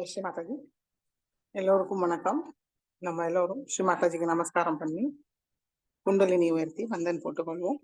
ஸ்ரீ மாதாஜி எல்லோருக்கும் வணக்கம். நம்ம எல்லோரும் ஸ்ரீ மாதாஜிக்கு நமஸ்காரம் பண்ணி குண்டலினி உயர்த்தி வந்தன் போட்டுக்கொள்வோம்.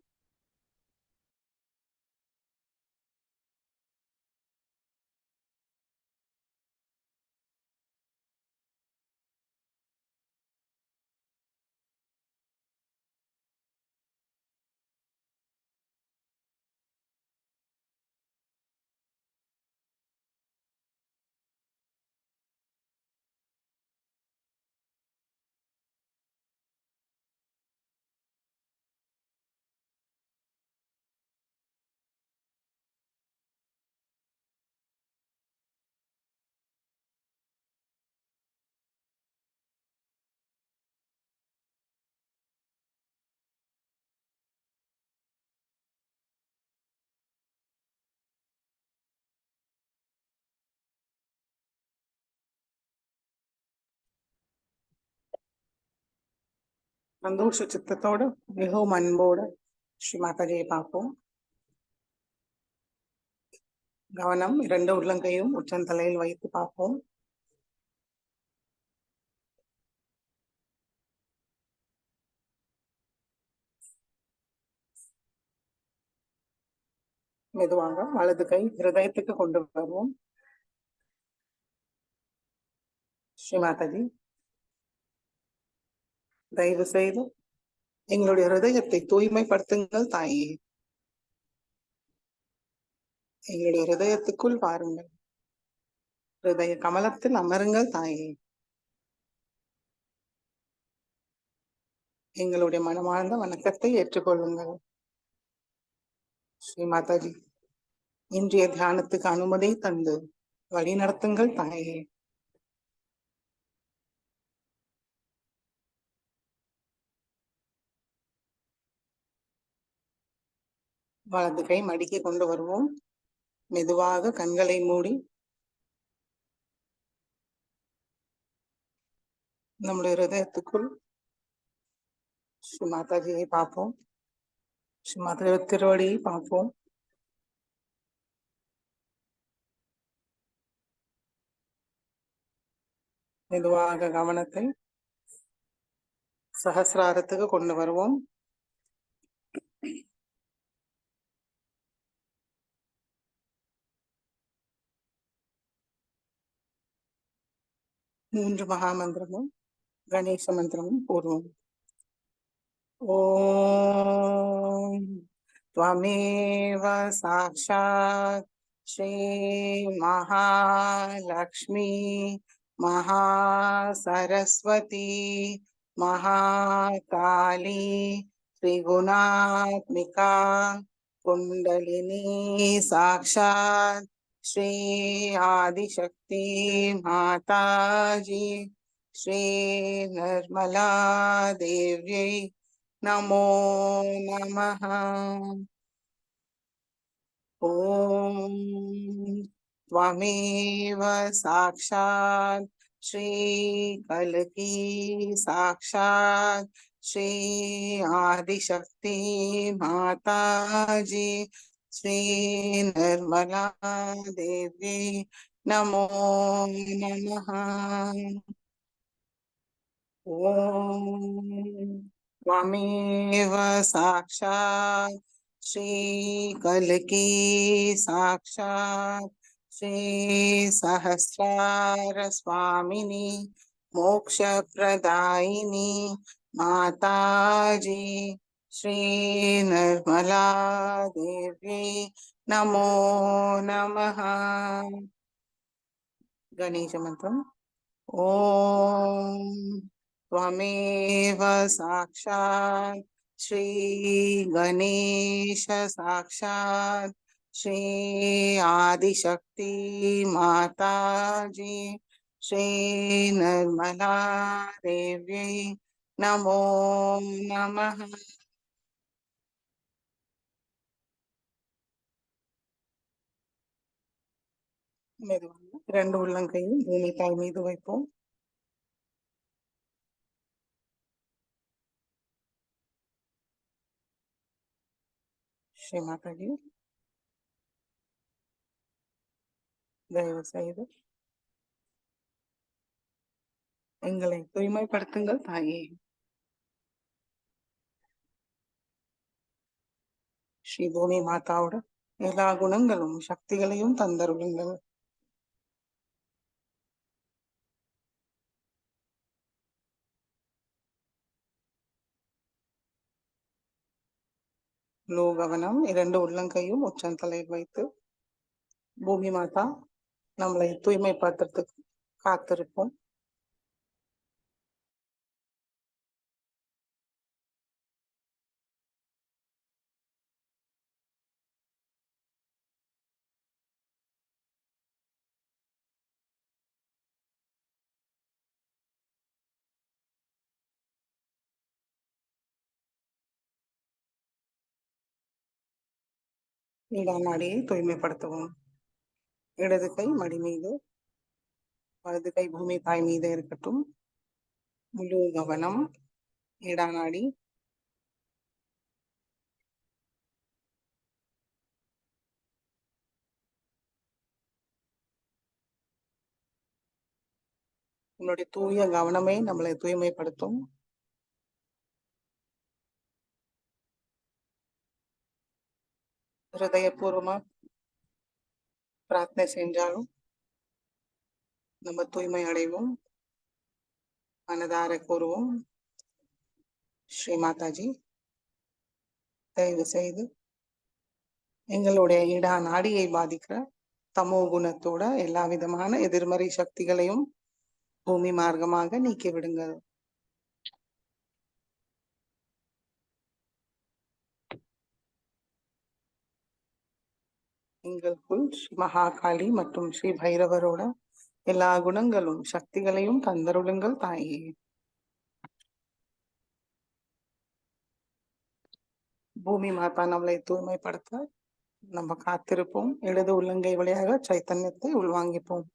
சந்தோஷ சித்தத்தோடு மிகவும் அன்போடு ஸ்ரீ மாதாஜியை பார்ப்போம். கவனம் 2 உள்ளங்கையும் உச்சந்தலையில் வைத்து பார்ப்போம். மெதுவாக வலது கை ஹிருதயத்துக்கு கொண்டு வருவோம். ஸ்ரீ மாதாஜி, தயவு செய்து எங்களுடைய ஹிருதயத்தை தூய்மைப்படுத்துங்கள் தாயே. எங்களுடைய ஹிருதயத்துக்குள் வாருங்கள். ஹிருதய கமலத்தில் அமருங்கள் தாயே. எங்களுடைய மனமார்ந்த வணக்கத்தை ஏற்றுக்கொள்ளுங்கள். ஸ்ரீ மாதாஜி, இன்றைய தியானத்துக்கு அனுமதி தந்து வழி நடத்துங்கள் தாயே. வலது கை மடிக்க கொண்டு வருவோம். மெதுவாக கண்களை மூடி நம்முடைய ஹிருதயத்துக்குள் ஸ்ரீ மாதாஜியை பார்ப்போம். ஸ்ரீ மாதாஜி திருவடியை பார்ப்போம். மெதுவாக கவனத்தை சஹஸ்ராரத்துக்கு கொண்டு வருவோம். மூன்று மகாமந்திரமும் கணேச மந்திரமும் கூறுவோம். ஓம் त्वमेव साक्षात् श्री महालक्ष्मी महासरस्वती महाकाली त्रिगुणात्मिका कुंडलिनी साक्षात् श्री आदिशक्ति माताजी श्री निर्मला देव्यै नमो नमः। ओम त्वमेव साक्षात् श्री कल्की साक्षात् श्री आदिशक्ति माताजी श्री निर्मला देवी नमो नमः। ओम त्वमेव साक्षात् श्री कल्की साक्षात् श्री सहस्रार स्वामिनी मोक्ष प्रदायिनी माताजी श्री निर्मला देवी नमो नमः। गणेश मंत्रम। ओम त्वमेव साक्षात् श्री गणेश साक्षात् श्री आदिशक्ति माताजी श्री निर्मला देवी नमो नमः। மெதுவாக 2 உள்ளங்கையும் பூமி தாய் மீது வைப்போம். ஸ்ரீ மாதாஜி, தயவு செய்து எங்களை தூய்மைப்படுத்துங்கள் தாயே. ஸ்ரீ பூமி மாதாவோட எல்லா குணங்களும் சக்திகளையும் தந்தருளுங்கள். லோகவனம் 2 உள்ளங்கையும் உச்சந்தலையில் வைத்து பூமி மாதா நம்மளை தூய்மைப்படுத்துறதுக்கு காத்திருப்போம். நாடியை தூய்மைப்படுத்துவோம். இடது கை மடி மீது, வலது கை பூமி தாய் மீது இருக்கட்டும். முழு கவனம் நாடி. உன்னுடைய தூய கவனமே நம்மளை தூய்மைப்படுத்தும். ஹிருதயபூர்வமா பிரார்த்தனை செஞ்சாலும் நம்ம தூய்மை அடைவோம். மனதார கூறுவோம், ஸ்ரீ மாதாஜி தயவு செய்து எங்களுடைய நாடியை பாதிக்கிற தமோ குணத்தோட எல்லா விதமான எதிர்மறை சக்திகளையும் பூமி மார்க்கமாக நீக்கி விடுங்கள். எங்களுக்குள் ஸ்ரீ மகாகாளி மற்றும் ஸ்ரீ பைரவரோட எல்லா குணங்களும் சக்திகளையும் தந்தருளுங்கள் தாயே. பூமி மாதா நம்மளை தூய்மைப்படுத்த நம்ம காத்திருப்போம். இடது உள்ளங்கை வழியாக சைத்தன்யத்தை உள்வாங்கிப்போம்.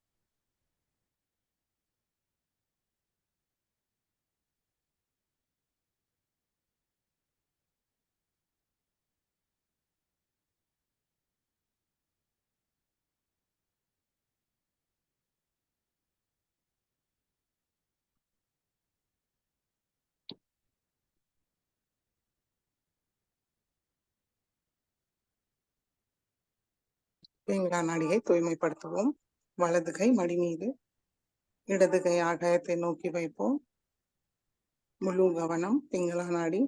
நாடியை தூய்மைப்படுத்துவோம். வலது கை மடி மீது, இடது கை ஆகாயத்தை நோக்கி வைப்போம். முழு கவனம் நாடி.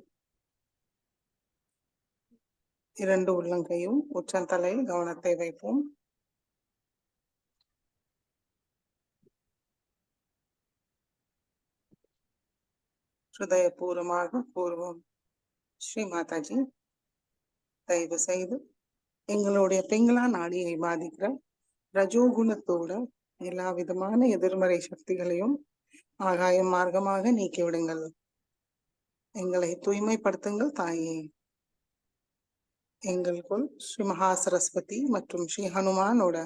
2 உள்ளங்கையும் உச்சந்தலையில் கவனத்தை வைப்போம். ஹிருதயபூர்வமாக கூறுவோம், ஸ்ரீ மாதாஜி தயவு செய்து எங்களுடைய நாடியை பாதிக்கிற ரஜோகுணத்தோட எல்லா விதமான எதிர்மறை சக்திகளையும் ஆகாய மார்க்கமாக நீக்கிவிடுங்கள். எங்களை தூய்மைப்படுத்துங்கள் தாயே. எங்களுக்குள் ஸ்ரீ மகா சரஸ்வதி மற்றும் ஸ்ரீ ஹனுமானோட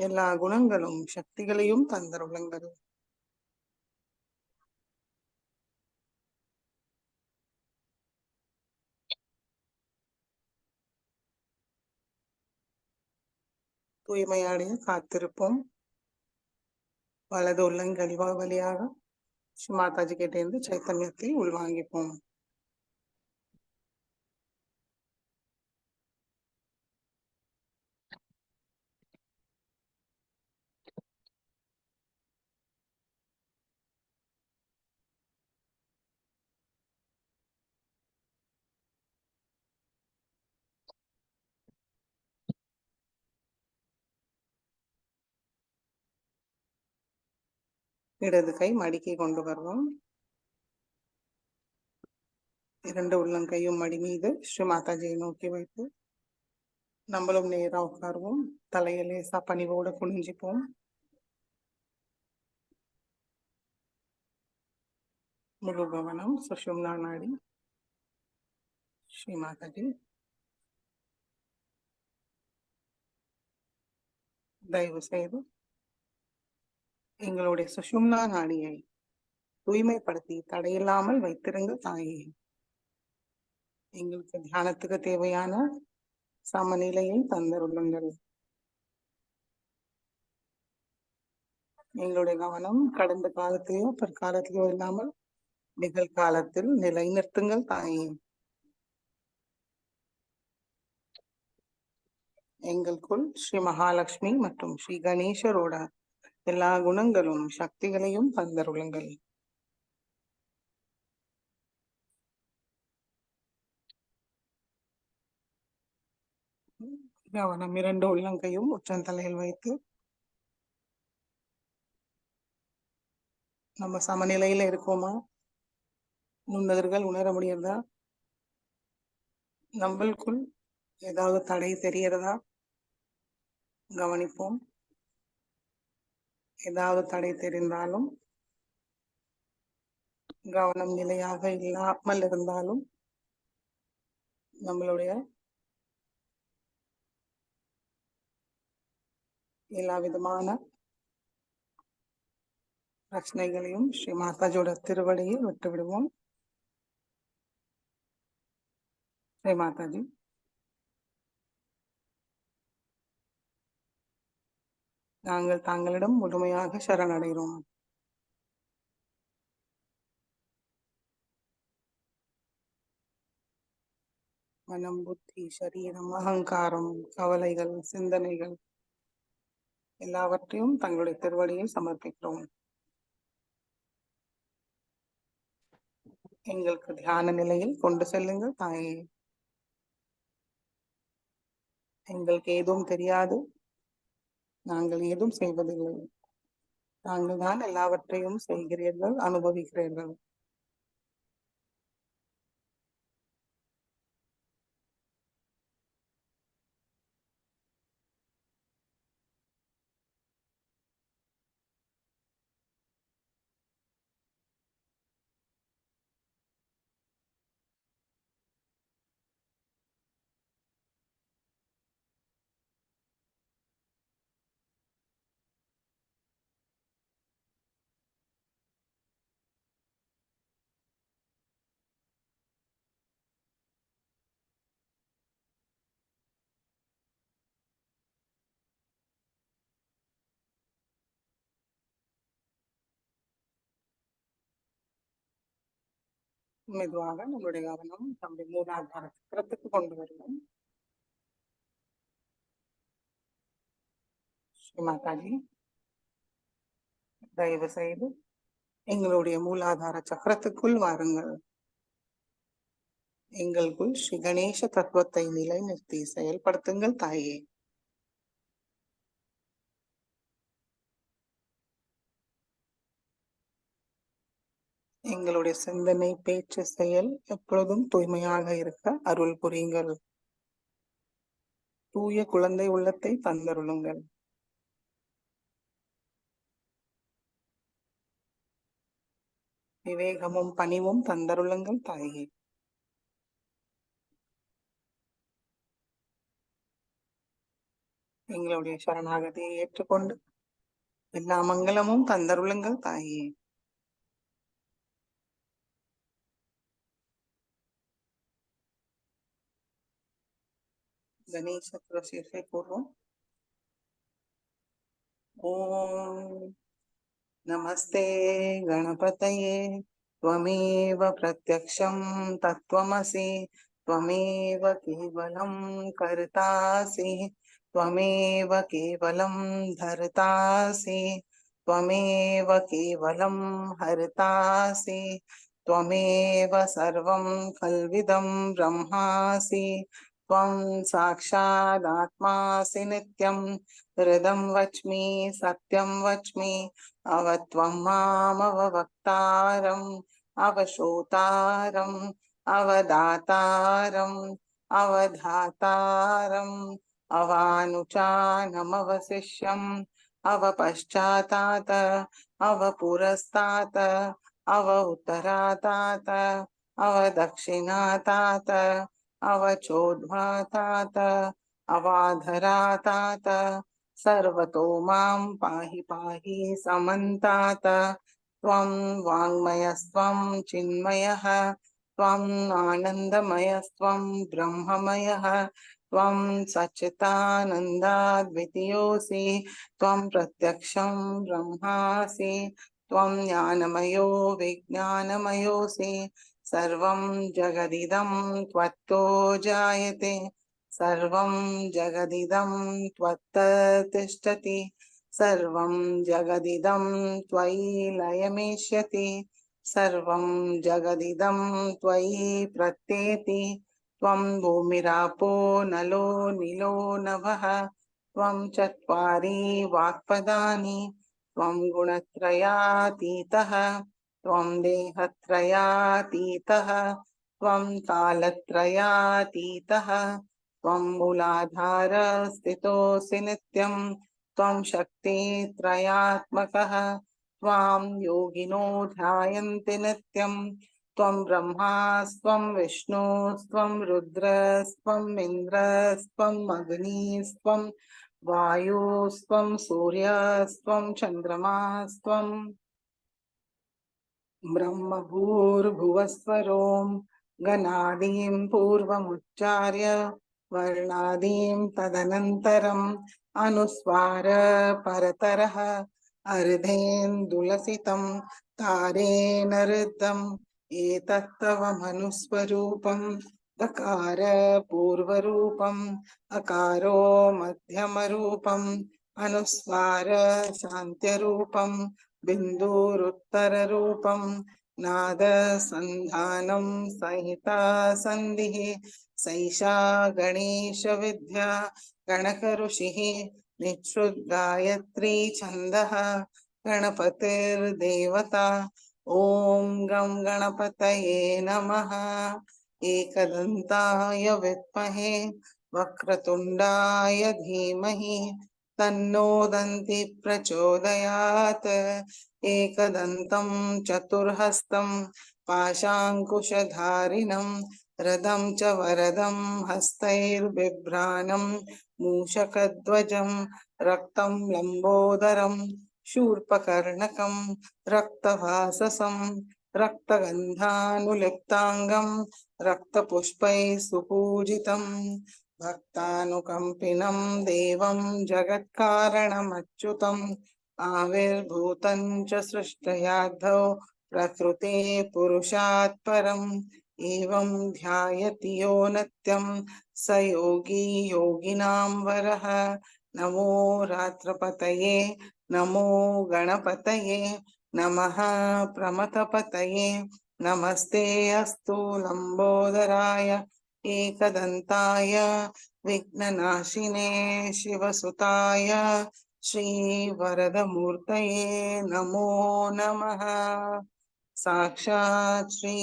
எல்லா குணங்களும் சக்திகளையும் தந்தருளுங்கள். தூய்மையாடைய காத்திருப்போம். வலது உள்ளங்கழிவா வழியாக ஸ்ரீ மாதாஜி கிட்டேருந்து சைத்தன்யத்தை உள்வாங்கிப்போம். இடது கை மடிக்கை கொண்டு வருவோம். 2 உள்ளங்கையும் மடி மீது ஸ்ரீ மாதாஜியை நோக்கி வைத்து நம்மளும் நேரா உட்காருவோம். தலையை லேசா பணிவோட குனிஞ்சிப்போம். முழு கவனம் சுஷும்னா நாடி. ஸ்ரீ மாதாஜி தயவு செய்து எங்களுடைய சுஷும்னா நாடியை தூய்மைப்படுத்தி தடையில்லாமல் வைத்திருங்க தாயே. எங்களுக்கு தியானத்துக்கு தேவையான சமநிலையை தந்தருளுங்கள். எங்களுடைய கவனம் கடந்த காலத்திலேயோ பிற்காலத்திலேயோ இல்லாமல் நிகழ்காலத்தில் நிலைநிறுத்துங்கள் தாயே. எங்களுக்குள் ஸ்ரீ மகாலட்சுமி மற்றும் ஸ்ரீ கணேசரோட எல்லா குணங்களும் சக்திகளையும் தந்தருளுங்கள். கவனம் 2 உள்ளங்கையும் உச்சந்தலையில் வைத்து நம்ம சமநிலையில இருக்கோமா? நுண்ணுதல்கள் உணர முடியறதா? நம்மளுக்குள் ஏதாவது தடை தெரியறதா? கவனிப்போம். ஏதாவது தடை தெரிந்தாலும், கவனம் நிலையாக இல்லாமல் இருந்தாலும் நம்மளுடைய எல்லா விதமான பிரச்சனைகளையும் ஸ்ரீ மாதாஜியோட திருவடியில் விட்டு விடுவோம். ஸ்ரீ மாதாஜி, நாங்கள் தாங்களிடம் முழுமையாக சரணடைகிறோம். மனம், புத்தி, சரீரம், அகங்காரம், கவலைகள், சிந்தனைகள் எல்லாவற்றையும் தங்களுடைய திருவடியில் சமர்ப்பிக்கிறோம். எங்களுக்கு தியான நிலையில் கொண்டு செல்லுங்கள் தாயே. எங்களுக்கு ஏதும் தெரியாது, நாங்கள் ஏதும் செய்வதில்லை. தாங்கள் தான் எல்லாவற்றையும் செய்கிறீர்கள், அனுபவிக்கிறீர்கள். மெதுவாக நம்மளுடைய கவனம் நம்முடைய மூலாதார சக்கரத்துக்கு கொண்டு வருவோம். ஸ்ரீ மாதாஜி, தயவு செய்து எங்களுடைய மூலாதார சக்கரத்துக்குள் வாருங்கள். எங்களுக்குள் ஸ்ரீ கணேச தத்துவத்தை நிலைநிறுத்தி செயல்படுத்துங்கள் தாயே. எங்களுடைய சிந்தனை, பேச்சு, செயல் எப்பொழுதும் தூய்மையாக இருக்க அருள் புரியுங்கள். தூய குழந்தை உள்ளத்தை தந்தருளுங்கள். விவேகமும் பணிவும் தந்தருளுங்கள் தாயே. எங்களுடைய சரணாகதியை ஏற்றுக்கொண்டு எல்லா மங்களமும் தந்தருளுங்கள் தாயே. கணேச துளசியை கூறுவோம். ஓம் நமஸ்தே गणपतये त्वमेव प्रत्यक्षं तत्त्वमसि त्वमेव केवलं कर्तासि त्वमेव केवलं धर्तासि त्वमेव केवलं हर्तासि त्वमेव सर्वं खल्विदं ब्रह्मासि त्वं साक्षादात्मासि नित्यं हृदं वच्मि सत्यं वच्मि अवत्वं मामवक्तारम् अवशोतारम् अवदातारम् अवधातारम् अवानुचानमवशिष्यम् अवपश्चातात अवपुरस्तात् अव उत्तरातात अवदक्षिणातात अवचोद्धातात अवाधरातात सर्वतो मां पाहि पाहि समन्तात् त्वं वाङ्मयस्त्वं चिन्मयः त्वम् आनन्दमयस्त्वं ब्रह्ममयः त्वं सच्चिदानन्दाद्वितीयोऽसि त्वं प्रत्यक्षं ब्रह्मासि त्वं ज्ञानमयो विज्ञानमयोऽसि सर्वं जगदिदं त्वत्तो जायते सर्वं जगदिदं त्वत्ततिष्ठति सर्वं जगदिदं त्वयि लयमेष्यति सर्वं जगदिदं त्वयि प्रत्येति त्वं भूमिरापो नलो नीलो नभः त्वं चत्वारि वाक्पदानि त्वं गुणत्रयातीतः त्वं देहत्रयातीतः त्वं कालत्रयातीतः त्वं मूलाधारस्थितोऽसि नित्यं त्वं शक्तित्रयात्मकः त्वां योगिनो ध्यायन्ति नित्यं त्वं ब्रह्मास्त्वं विष्णुस्त्वं रुद्रस्त्वम् इन्द्रस्त्वम् अग्निस्त्वं वायुस्त्वं सूर्यस्त्वं चन्द्रमास्त्वं ब्रह्मभूर्भुवस्वरों गणादीं पूर्वमुच्चार्य वर्णादीं तदनन्तरम् अनुस्वार परतरः अर्धेन्दुलसितं तारेण ऋद्धम् एतत्तव मनुस्वरूपं दकार पूर्वरूपम् अकारो मध्यमरूपम् अनुस्वार शान्त्यरूपम् बिन्दुरुत्तररूपं नादसन्धानं संहिता सन्धिः सैषा गणेशविद्या गणकऋषिः निःश्रुतगायत्री छन्दः गणपतिर्देवता ॐ गं गणपतये नमः एकदन्ताय विद्महे वक्रतुण्डाय धीमहि तन्नो दन्ति प्रचोदयात् एकदन्तं चतुर्हस्तं पाशाङ्कुशधारिणं रदं च वरदं हस्तैर्बिभ्राणं मूषकध्वजं रक्तं लम्बोदरं शूर्पकर्णकं रक्तवाससं रक्तगन्धानुलिप्ताङ्गं रक्तपुष्पैः सुपूजितं भक्तानुकम्पिनं देवं जगत्कारणमच्युतम् आविर्भूतं च सृष्टयाद्धौ प्रकृते पुरुषात् परम् एवं ध्यायति यो नित्यं स योगी योगिनां वरः नमो रात्रपतये नमो गणपतये नमः प्रमथपतये नमस्ते अस्तु लम्बोदराय एकदन्ताय विघ्ननाशिने शिवसुताय श्रीवरदमूर्तये नमो नमः साक्षात् श्री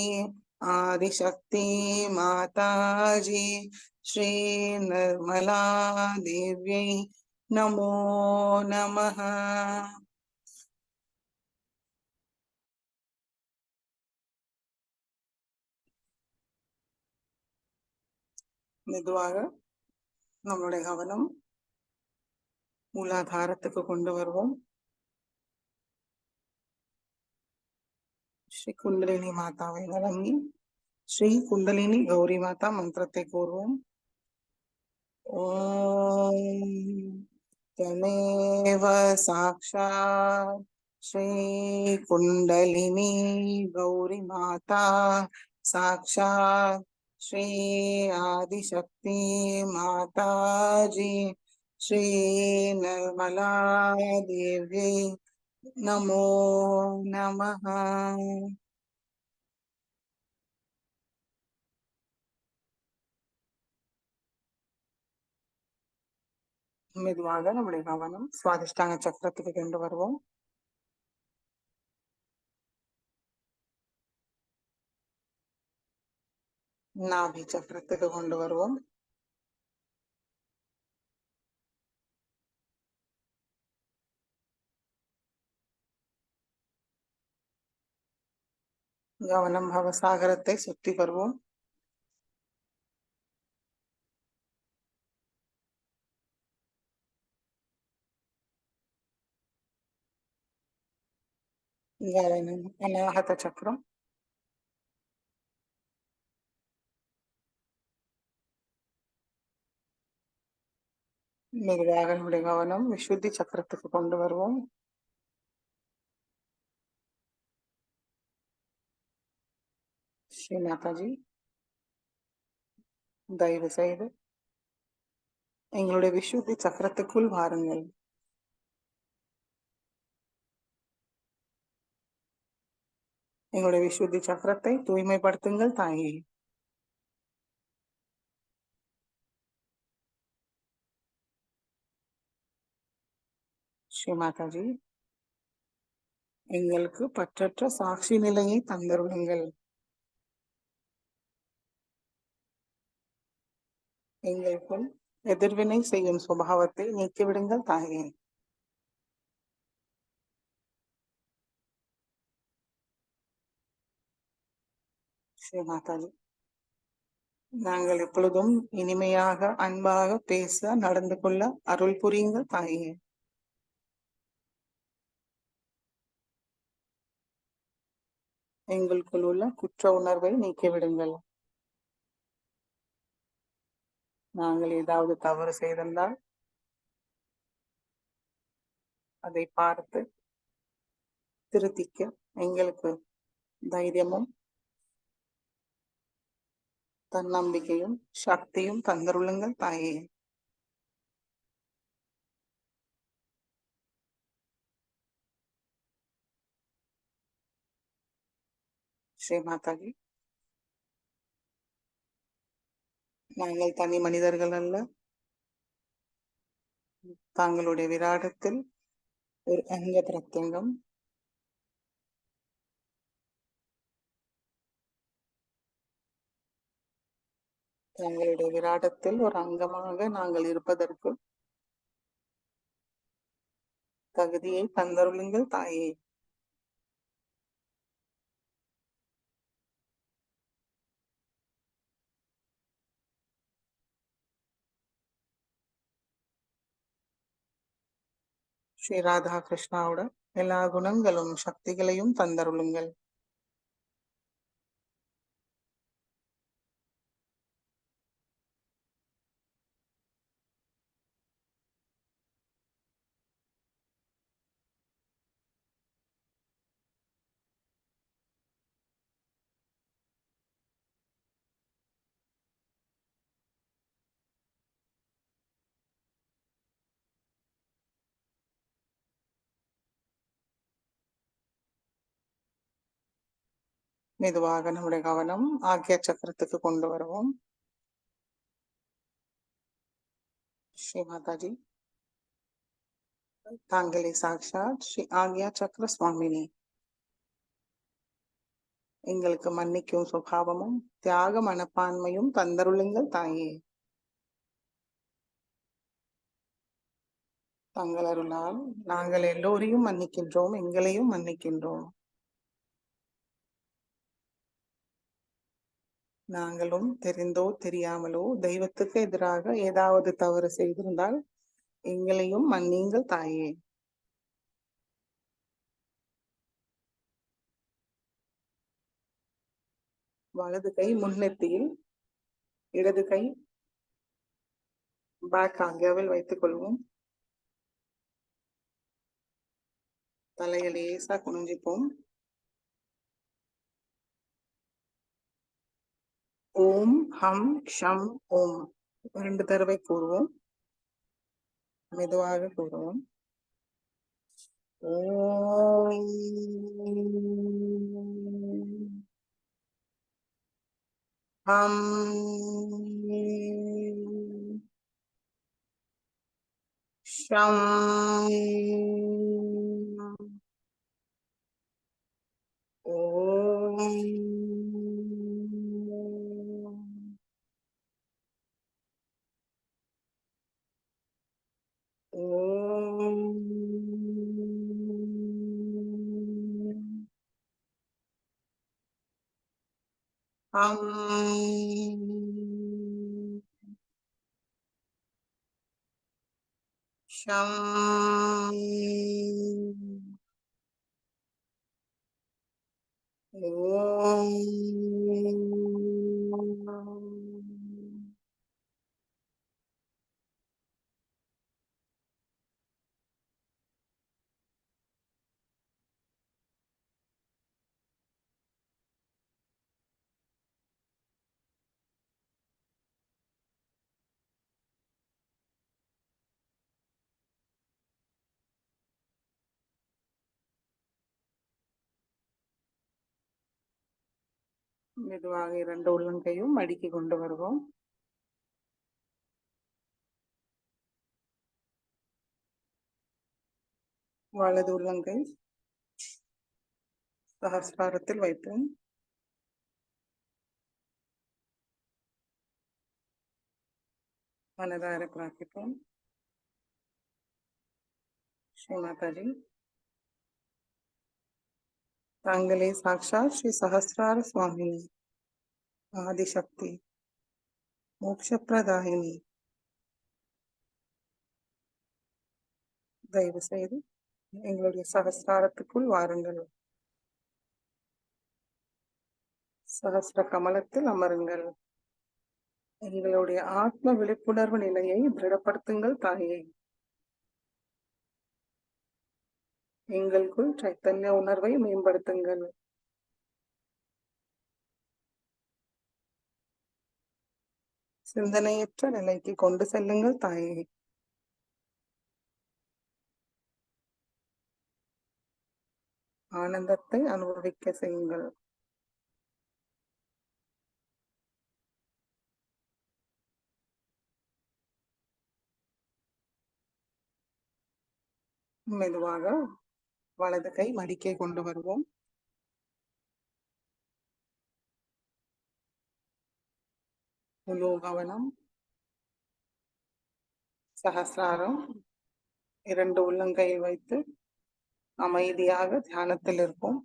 आदिशक्ति माताजी श्री निर्मला देव्यै नमो नमः மெதுவாக நம்மளுடைய கவனம் மூலாதாரத்துக்கு கொண்டு வருவோம் ஸ்ரீ குண்டலினி மாதாவை வணங்கி ஸ்ரீ குண்டலினி கௌரி மாதா மந்திரத்தை கூறுவோம் ஓம் तमेव साक्षात् श्री कुंडलिनी गौरी माता साक्षात् श्री आदिशक्ति माता जी श्री निर्मला देवी नमो नमः மெதுவாக நம்முடைய கவனம் சுவாதிஷ்டான சக்கரத்துக்கு கொண்டு வருவோம் நாபி சக்கரத்துக்கு கொண்டு வருவோம் கவனம் பவசாகரத்தை சுத்தி வருவோம் அநாகத சக்கரம் மெதுவாக நம்முடைய கவனம் விசுத்தி சக்கரத்துக்கு கொண்டு வருவோம். ஸ்ரீ மாதாஜி, தயவு செய்து எங்களுடைய விசுத்தி சக்கரத்துக்குள் வாருங்கள். எங்களுடைய விசுத்தி சக்கரத்தை தூய்மைப்படுத்துங்கள் தாயே. ஸ்ரீ மாதாஜி, எங்களுக்கு பற்றற்ற சாட்சி நிலையை தந்தருளுங்கள். எங்களுக்குள் எதிர்வினை செய்யும் சுபாவத்தை நீக்கிவிடுங்கள் தாயே. ஸ்ரீ மாதாஜி, நாங்கள் எப்பொழுதும் இனிமையாக அன்பாக பேச நடந்து கொள்ள அருள் புரியுங்கள் தாயே. எங்களுக்குள் உள்ள குற்ற உணர்வை நீக்கிவிடுங்கள். நாங்கள் ஏதாவது தவறு செய்திருந்தால் அதை பார்த்து திருத்திக்க எங்களுக்கு தைரியமும் தன்னம்பிக்கையும் சக்தியும் தந்தருளுங்கள் தாயே. ஸ்ரீ மாதாஜி, நாங்கள் தனி மனிதர்கள் அல்ல. தாங்களுடைய விராடத்தில் ஒரு அங்க பிரத்யங்கம். தங்களுடைய விராடத்தில் ஒரு அங்கமாக நாங்கள் இருப்பதற்கு தகுதியை தந்தருளுங்கள் தாயே. ஸ்ரீ ராதா கிருஷ்ணாவோட எல்லா குணங்களும் சக்திகளையும் தந்தருளுங்கள். மெதுவாக நம்முடைய கவனம் ஆக்யா சக்கரத்துக்கு கொண்டு வருவோம். ஸ்ரீ மாதாஜி, தாங்களே சாக்ஷாத் ஸ்ரீ ஆக்யா சக்கர சுவாமினி. எங்களுக்கு மன்னிக்கும் சுபாவமும் தியாக மனப்பான்மையும் தந்தருளுங்கள் தாயே. தங்கள் அருளால் நாங்கள் எல்லோரையும் மன்னிக்கின்றோம், எங்களையும் மன்னிக்கின்றோம். நாங்களும் தெரிந்தோ தெரியாமலோ தெய்வத்துக்கு எதிராக ஏதாவது தவறு செய்திருந்தால் எங்களையும் மன்னியுங்கள் தாயே. வலது கை முன்னெத்தியில், இடது கை பேக் ஆக்யாவில் வைத்துக் கொள்வோம். தலையை லேசா குனிஞ்சிப்போம். ஓம் ஹம் ஷம் ஓம் 2 தடவை கூறுவோம். மெதுவாக கூறுவோம். ஓம் ஹம் ஷம் ஓம். ஓம். ஷம் ஓம். மெதுவாக இரண்டு உள்ளங்கையும் மடிக்கி கொண்டு வருவோம். வலது உள்ளங்கை சஹஸ்ராரத்தில் வைப்போம். மனதார பிரார்த்திப்போம். ஸ்ரீ மாதாஜி, தாங்களே சாக்ஷாத் ஸ்ரீ சஹஸ்ரார சுவாமினி, ஆதிசக்தி, மோட்சப்பிரதாயினி. தயவு செய்து எங்களுடைய சகஸ்ராரத்துக்குள் வாருங்கள். சகஸ்ர கமலத்தில் அமருங்கள். எங்களுடைய ஆத்ம விழிப்புணர்வு நிலையை திருடப்படுத்துங்கள் தாயே. எங்களுக்குள் சைத்தன்ய உணர்வை மேம்படுத்துங்கள். சிந்தனையற்ற நிலைக்கு கொண்டு செல்லுங்கள் தாயே. ஆனந்தத்தை அனுபவிக்க செய்யுங்கள். மெதுவாக வலது கை மடிக்கை கொண்டு வருவோம். முழு கவனம் சகஸ்ராரம் இரண்டு உள்ளங்கையில் வைத்து அமைதியாக தியானத்தில் இருப்போம்.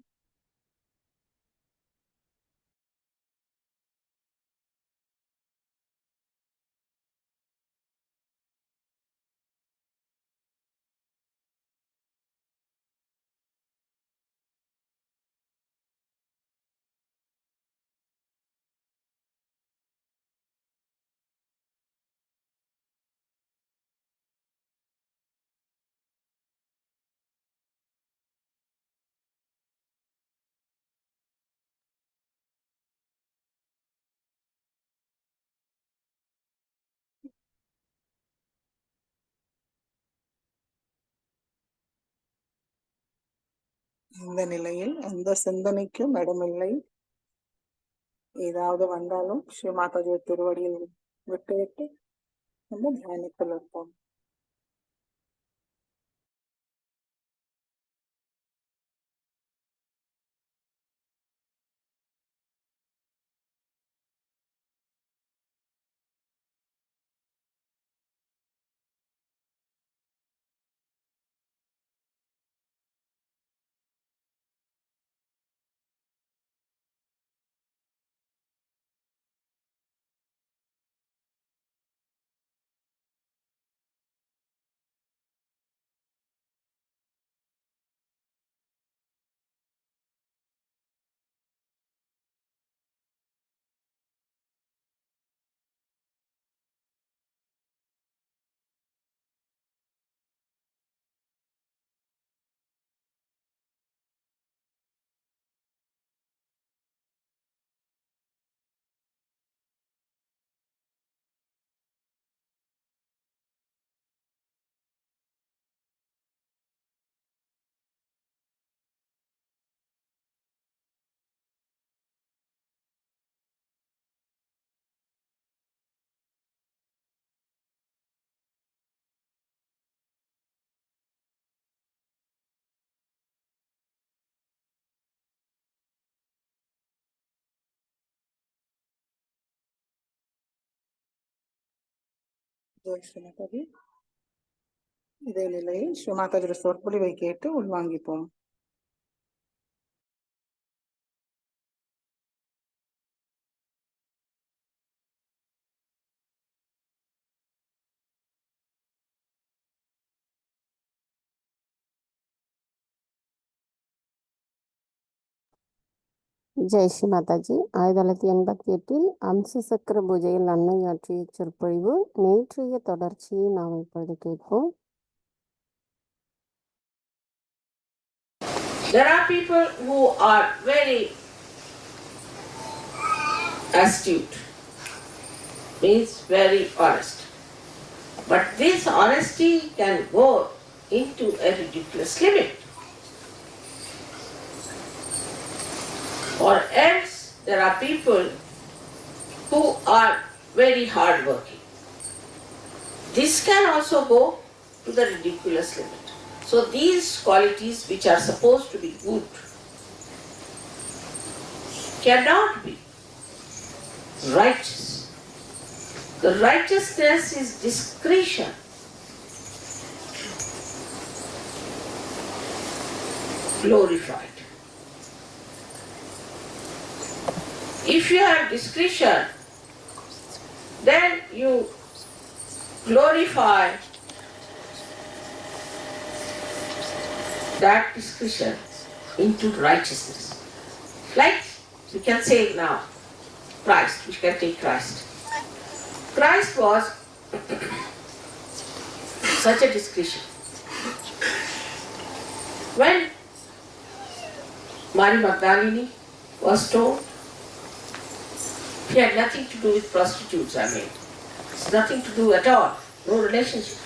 இந்த நிலையில் எந்த சிந்தனைக்கும் இடமில்லை. ஏதாவது வந்தாலும் ஸ்ரீ மாதாஜி திருவடியில் விட்டுவிட்டு அந்த தியானத்தில் இருப்போம். இதே நிலையில் ஸ்ரீ மாதாஜி சொற்பொழிவை கேட்டு உள்வாங்கிப்போம். ஜெய் ஸ்ரீ மாதாஜி. 1988 அம்ச சக்கர பூஜையில் அன்னை ஆற்றிய சொற்பொழிவு நேற்றைய தொடர்ச்சியை நாம் இப்பொழுது கேட்போம். There are people who are very astute, means very honest. But this honesty can go into a ridiculous limit. Or else there are people who are very hardworking. This can also go to the ridiculous limit. So these qualities which are supposed to be good cannot be righteous. The righteousness is discretion. Glorified. If you have discretion, then you glorify that discretion into righteousness. Like we can say now, Christ, we can take Christ. Christ was such a discretion. When Mary Magdalene was stoned, he had nothing to do with prostitutes, It's nothing to do at all, no relationship.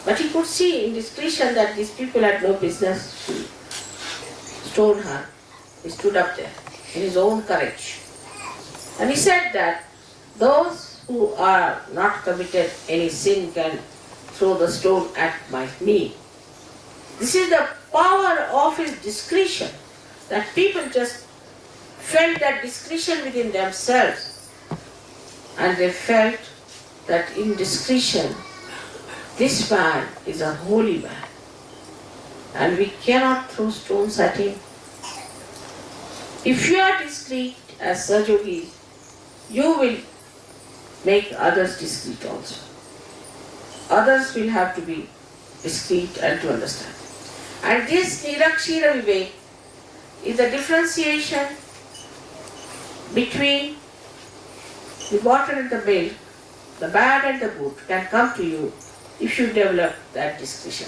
But he could see in discretion that these people had no business to stone her. He stood up there in his own courage. And he said that those who are not committed any sin can throw the stone at me. This is the power of his discretion, that people just felt that discretion within themselves, and they felt that in discretion, this man is a holy man, and we cannot throw stones at him. If you are discreet as Sajogi, you will make others discreet also. Others will have to be discreet and to understand. And this Nirakshira Vivek is the differentiation between the water and the milk, the bad and the good can come to you if you develop that discretion.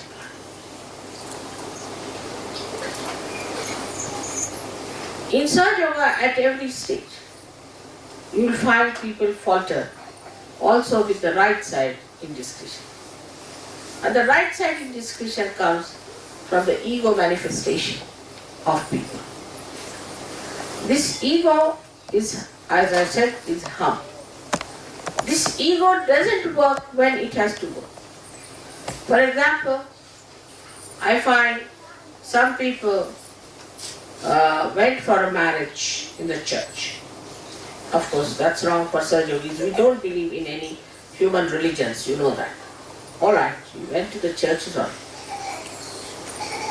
In Sahaja Yoga, at every stage, you will find people falter also with the right side in discretion. And the right side in discretion comes from the ego manifestation of people. This ego is, as I said, is hum. This ego doesn't work when it has to work. For example, I find some people went for a marriage in the church. Of course, that's wrong for Sahaja-yogis. We don't believe in any human religions, you know that. Alright, you went to the church, is all right.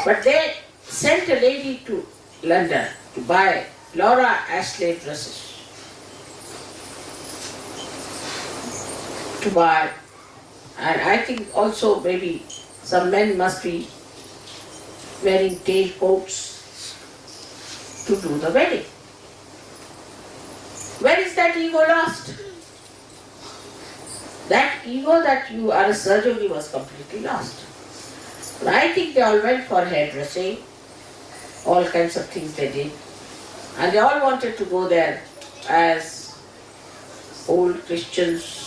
But they sent a lady to London to buy Laura Ashley dresses. To buy, and I think also maybe some men must be wearing tail coats to do the wedding. Where is that ego lost? That ego that you are a Sahaja-yogi was completely lost. But I think they all went for hairdressing, all kinds of things they did. And they all wanted to go there as old Christians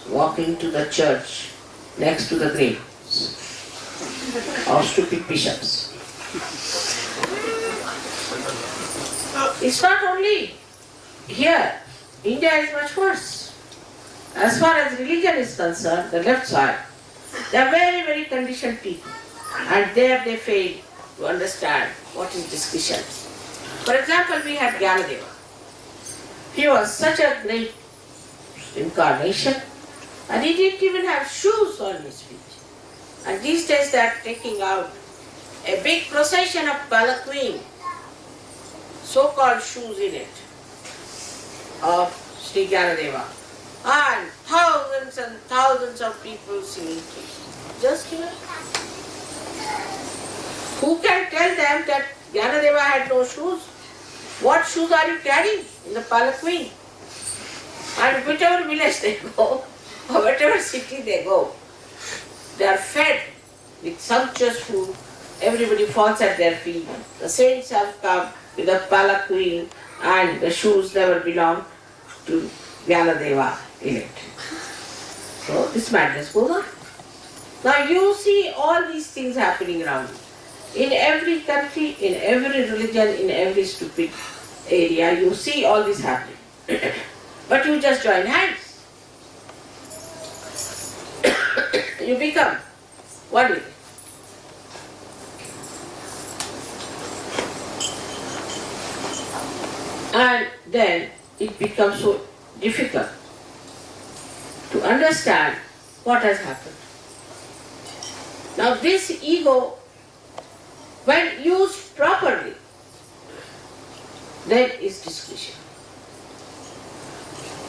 walking to the church next to the graves of stupid bishops. It's not only here. India is much worse. As far as religion is concerned, the left side, they are very, very conditioned people. And there they fail to understand what is discretion. For example, we had Gyanadeva. He was such a great incarnation, and he didn't even have shoes on his feet. And these days they are taking out a big procession of palanquin, so-called shoes in it, of Sri Gyanadeva. And thousands of people singing praise. Just here. Who can tell them that Gyanadeva had no shoes? What shoes are you carrying in the palanquin? And whichever village they go, or whatever city they go, they are fed with sumptuous food. Everybody falls at their feet. The saints have come with a palanquin, and the shoes never belong to Gyanadeva in it. So this madness goes on. Now you see all these things happening around you. In every country, in every religion, in every stupid area, you see all this happening. But you just join hands. You become one with it. And then it becomes so difficult to understand what has happened. Now this ego, when used properly, then is discretion.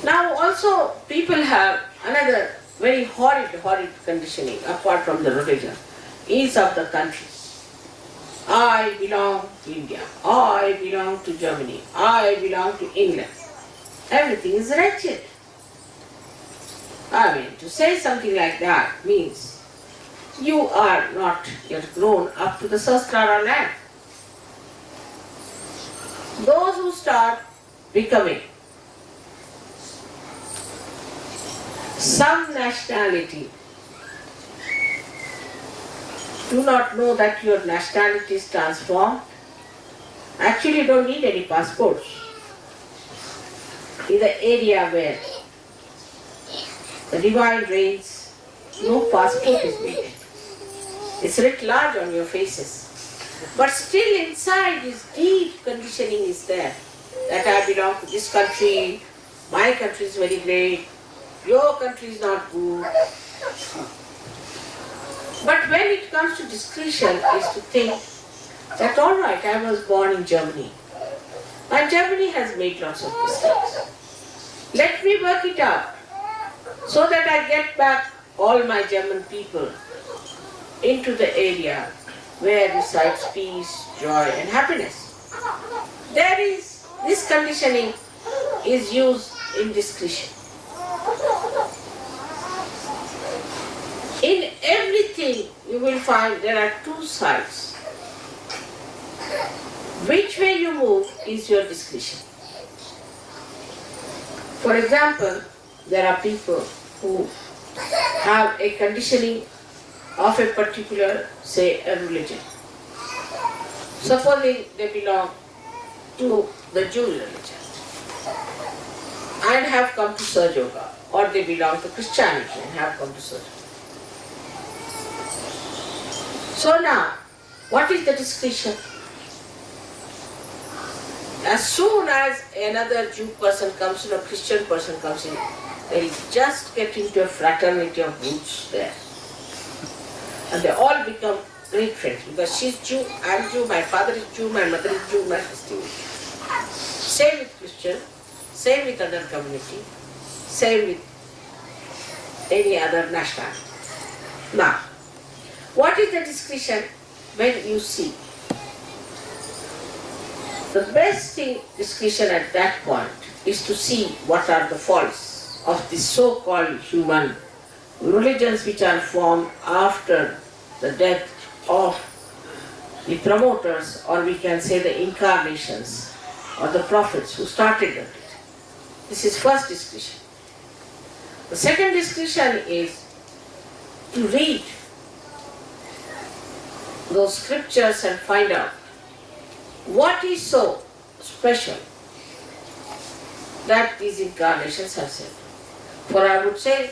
Now also people have another very horrid conditioning apart from the religion, is of the country. I belong to India, I belong to Germany, I belong to England. Everything is wretched. I mean, to say something like that means you are not yet grown up to the Sahasrara land. Those who start becoming some nationality do not know that your nationality is transformed. Actually, you don't need any passports. In the area where the divine reigns, no passport is needed. It's writ large on your faces. But still inside this deep conditioning is there, that I belong to this country, my country is very great, your country is not good. But when it comes to discretion, is to think that all right, I was born in Germany, and Germany has made lots of mistakes. Let me work it out so that I get back all my German people into the area where resides peace, joy and happiness. There is, this conditioning is used in discretion. In everything you will find there are two sides. Which way you move is your discretion. For example, there are people who have a conditioning of a particular, say, a religion. Supposing they belong to the Jewish religion and have come to Sahaja Yoga, or they belong to Christianity and have come to Sahaja Yoga. So now, what is the discretion? As soon as another Jew person comes in, a Christian person comes in, they just get into a fraternity of roots there. And they all become great friends because she's Jew, I'm Jew, my father is Jew, my mother is Jew, my sister is Jew. Same with Christian, same with other community, same with any other nationality. Now, what is the discretion when you see? The best thing, discretion at that point, is to see what are the faults of the so-called human religions which are formed after the death of the promoters, or we can say the incarnations or the prophets who started it. This is first discretion. The second discretion is to read those scriptures and find out what is so special that these incarnations have said. For I would say,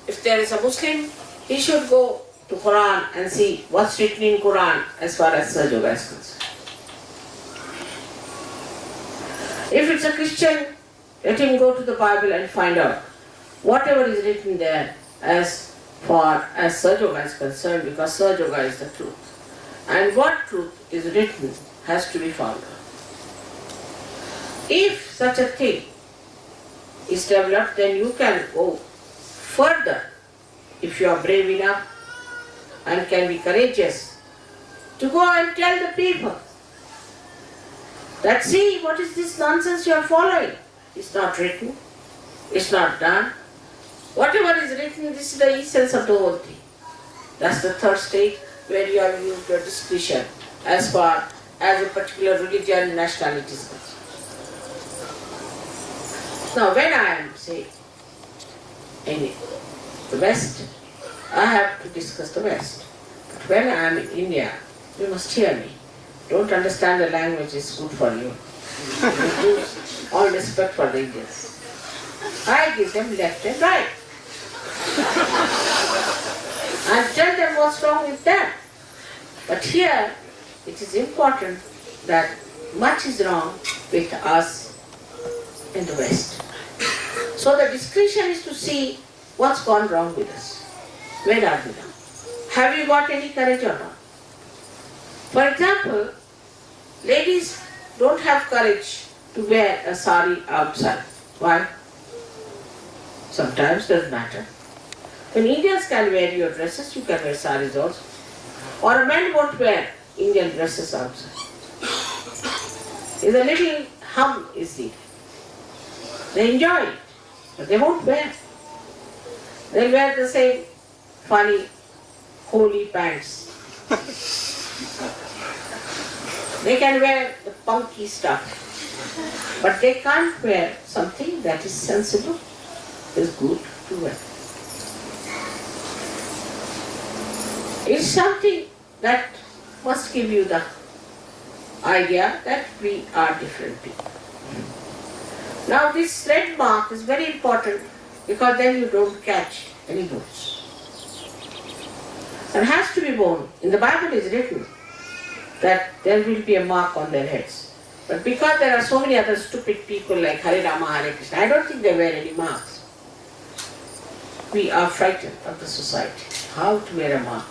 if there is a Muslim, he should go to Quran and see what's written in Quran as far as Sahaja Yoga is concerned. If it's a Christian, let him go to the Bible and find out whatever is written there as far as Sahaja Yoga is concerned, because Sahaja Yoga is the truth. And what truth is written has to be found out. If such a thing is developed, then you can go further if you are brave enough and can be courageous to go and tell the people that, see, what is this nonsense you are following? It's not written, it's not done. Whatever is written, this is the essence of the whole thing. That's the third stage where you have used your discretion as far as a particular religion and nationality is concerned. Now when I am, say, in the West, I have to discuss the West. But when I am in India, you must hear me. Don't understand the language is good for you. With all respect for the Indians. I give them left and right. And tell them what's wrong with that. But here, it is important that much is wrong with us in the West. So the discretion is to see what's gone wrong with us. Where are we now? Have you got any courage or not? For example, ladies don't have courage to wear a sari outside. Why? Sometimes doesn't matter. When Indians can wear your dresses, you can wear saris also. Or a man won't wear Indian dresses outside. Is a little hum is the. They enjoy it, but they won't wear. They'll wear the same funny, holy pants. They can wear the punky stuff, but they can't wear something that is sensible, is good to wear. It's something that must give you the idea that we are different people. Now this red mark is very important because then you don't catch any goods. It has to be worn. In the Bible it is written that there will be a mark on their heads. But because there are so many other stupid people like Hare Rama, Hare Krishna, I don't think they wear any marks. We are frightened of the society. How to wear a mark?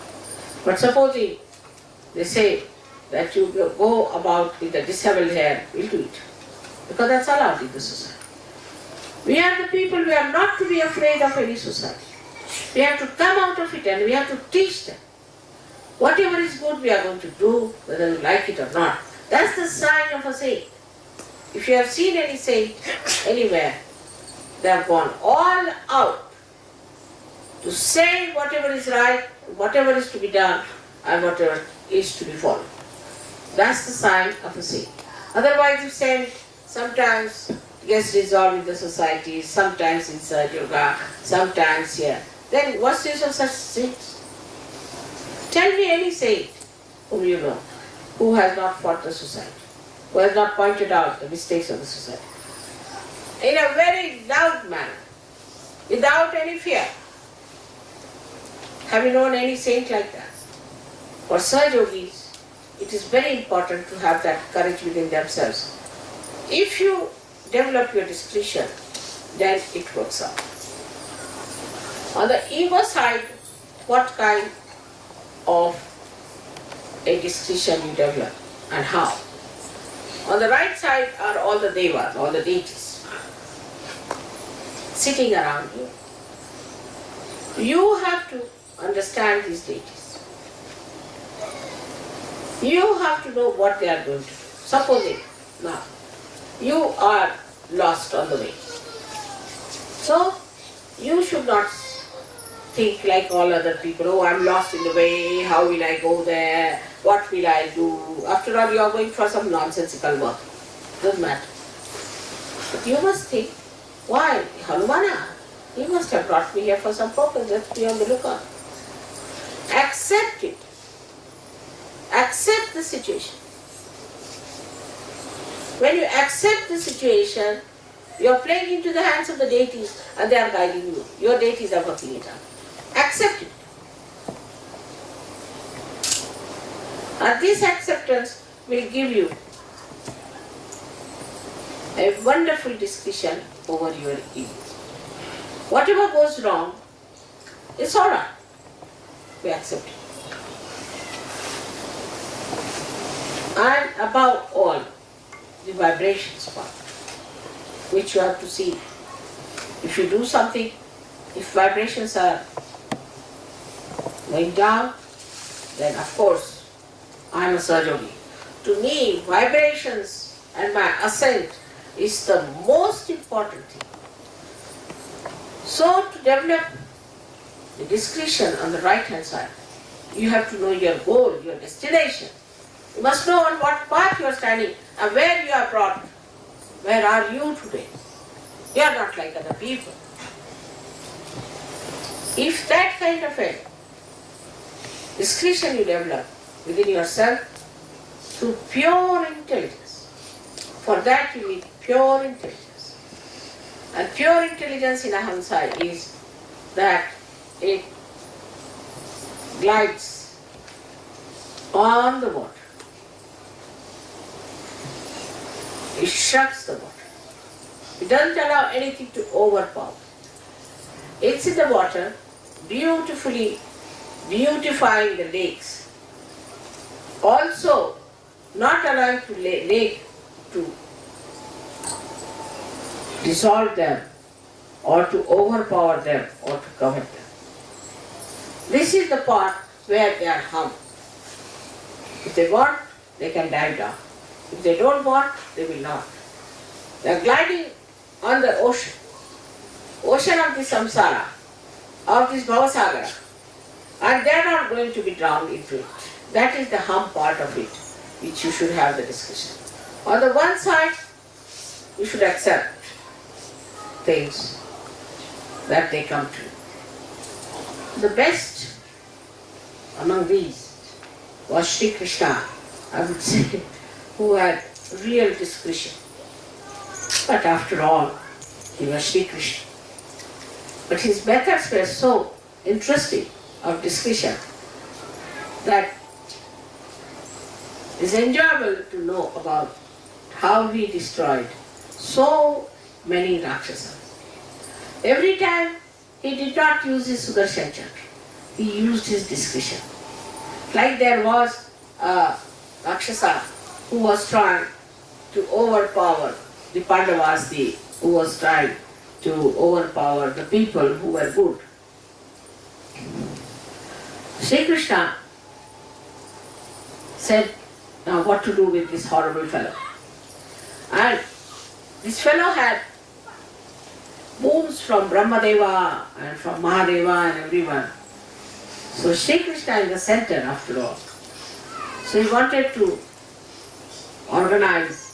But supposing they say that you go about with the disheveled hair, we'll do it. Because that's allowed in the society. We are the people, we are not to be afraid of any society. We have to come out of it and we have to teach them. Whatever is good we are going to do, whether you like it or not. That's the sign of a saint. If you have seen any saint anywhere, they have gone all out to say whatever is right, whatever is to be done, and whatever is to be followed. That's the sign of a saint. Otherwise, if saint sometimes gets dissolved in the society, sometimes inside yoga, sometimes here, then what's the use of such saints? Tell me any saint whom you know who has not fought the society, who has not pointed out the mistakes of the society. In a very loud manner, without any fear. Have you known any saint like that? For Sahaja Yogis, it is very important to have that courage within themselves. If you develop your discretion, then it works out. On the ego side, what kind of a discretion you develop and how? On the right side are all the devas, all the deities, sitting around you. You have to understand these deities. You have to know what they are going to do. Supposing now you are lost on the way. So you should not think like all other people, oh, I'm lost in the way, how will I go there, what will I do? After all, you are going for some nonsensical work. Doesn't matter. But you must think, why? Hanumana, he must have brought me here for some purpose, let's be on the lookout. Accept it. Accept the situation. When you accept the situation, you are playing into the hands of the deities and they are guiding you. Your deities are working it out. Accept it. And this acceptance will give you a wonderful discretion over your ego. Whatever goes wrong, it's all right. We accept it. And above all, the vibrations part, which you have to see. If you do something, if vibrations are going down, then of course I am a Sahaja Yogi. To me, vibrations and my ascent is the most important thing. So to develop the discretion on the right hand side, you have to know your goal, your destination. You must know on what path you are standing and where you are brought. Where are you today? You are not like other people. If that kind of a discretion you develop within yourself through pure intelligence, For that you need pure intelligence. And pure intelligence in Ahamsa is that it glides on the water. It shrugs the water. It doesn't allow anything to overpower. It's in the water, beautifully beautifying the lakes. Also, not allowing the lake to dissolve them or to overpower them or to cover them. This is the part where they are harmed. If they want, they can dive down. If they don't want, they will not. They are gliding on the ocean of the samsara, of this bhavasagara, and they are not going to be drowned into it. That is the hum part of it, which you should have the discussion. On the one side, you should accept things that they come to. The best among these was Sri Krishna, I would say, who had real discretion. But after all, he was Sri Krishna. But his methods were so interesting of discussion that it's enjoyable to know about how he destroyed so many Rakshasas. Every time he did not use his Sudarshan Chakra, he used his discretion. Like there was a Rakshasa who was trying to overpower the Pandavas, who was trying to overpower the people who were good. Sri Krishna said, now what to do with this horrible fellow? And this fellow had boons from Brahmadeva and from Mahadeva and everyone. So Sri Krishna is the center after all. So he wanted to organize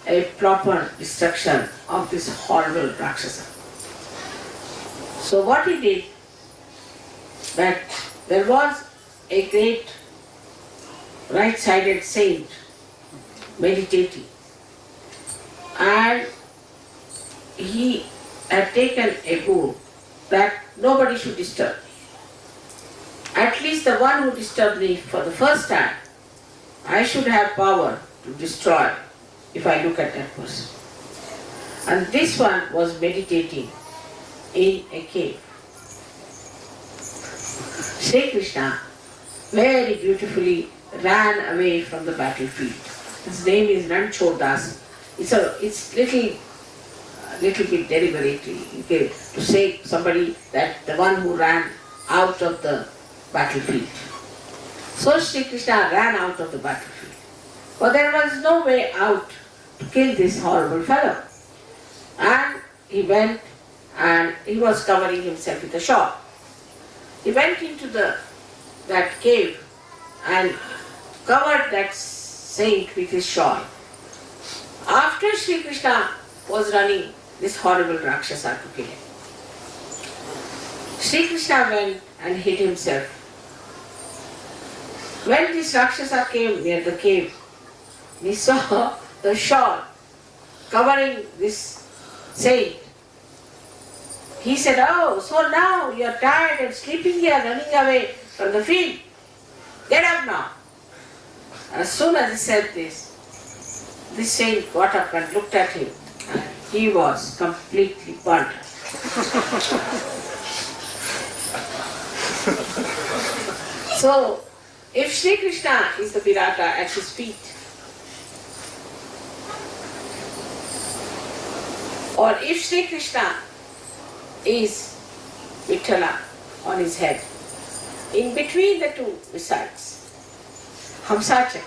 a proper destruction of this horrible Rakshasa. So what he did, that there was a great right-sided saint meditating, and he had taken a boon that nobody should disturb. At least the one who disturbed me for the first time, I should have power to destroy if I look at that person. And this one was meditating in a cave. Sri Krishna very beautifully ran away from the battlefield. His name is Ranchodas. It's little bit deliberately to say somebody that the one who ran out of the battlefield. So Sri Krishna ran out of the battlefield. But there was no way out to kill this horrible fellow. And he went and he was covering himself with a shawl. He went into that cave and covered that saint with his shawl. After Sri Krishna was running this horrible Rakshasa to kill him, Sri Krishna went and hid himself. When this Rakshasa came near the cave, he saw the shawl covering this saint. He said, "Oh, so now you are tired and sleeping here, running away from the field. Get up now." As soon as he said this saint got up and looked at him. He was completely burnt. So, if Sri Krishna is the Virata at his feet, or if Sri Krishna is Vithala on his head, in between the two resides Hamsacha.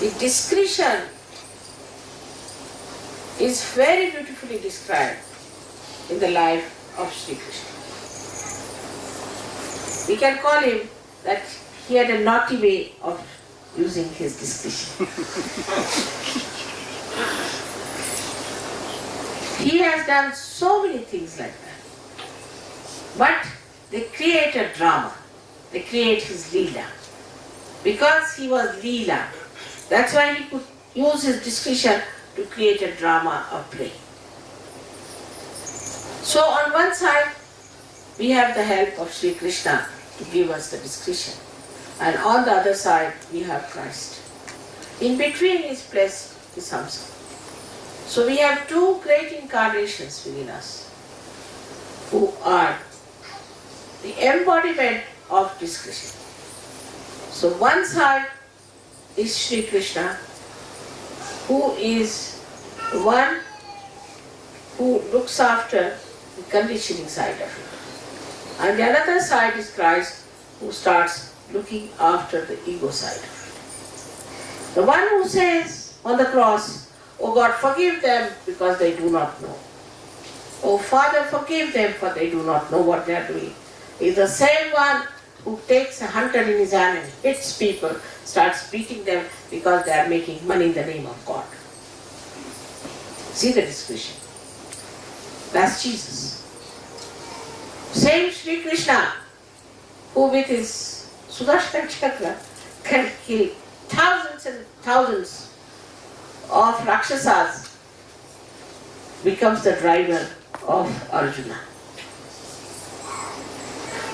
The discretion is very beautifully described in the life of Sri Krishna. We can call him that he had a naughty way of using his discretion. He has done so many things like that. But they create a drama. They create his Leela. Because he was Leela, That's why he could use his discretion to create a drama or play. So on one side, we have the help of Sri Krishna to give us the discretion. And on the other side, we have Christ. In between is placed the Hamsa. So we have two great incarnations within us, who are the embodiment of discretion. So one side is Sri Krishna, who is the one who looks after the conditioning side of it. And the other side is Christ, who starts looking after the ego side of it. The one who says on the cross, "Oh God, forgive them because they do not know. Oh Father, forgive them for they do not know what they are doing," is the same one who takes a hunter in his hand and hits people, starts beating them because they are making money in the name of God. See the discretion. That's Jesus. Same Sri Krishna, who with his Sudarshan Chakra can kill thousands and thousands of Rakshasas, becomes the driver of Arjuna.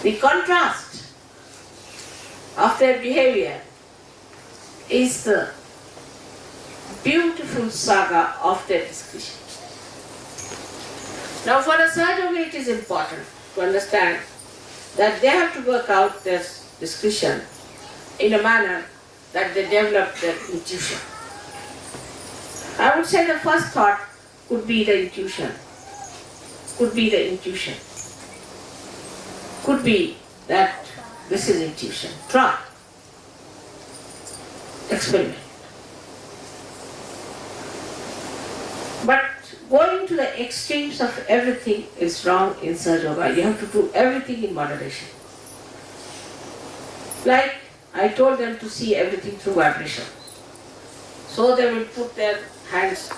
The contrast of their behavior is the beautiful saga of their discretion. Now for a certain way it is important to understand that they have to work out their discretion in a manner that they develop their intuition. I would say the first thought could be the intuition. Could be that this is intuition. Try. Experiment. But going to the extremes of everything is wrong in Sahaja Yoga. You have to do everything in moderation. Like I told them to see everything through vibration. So they will put their hands,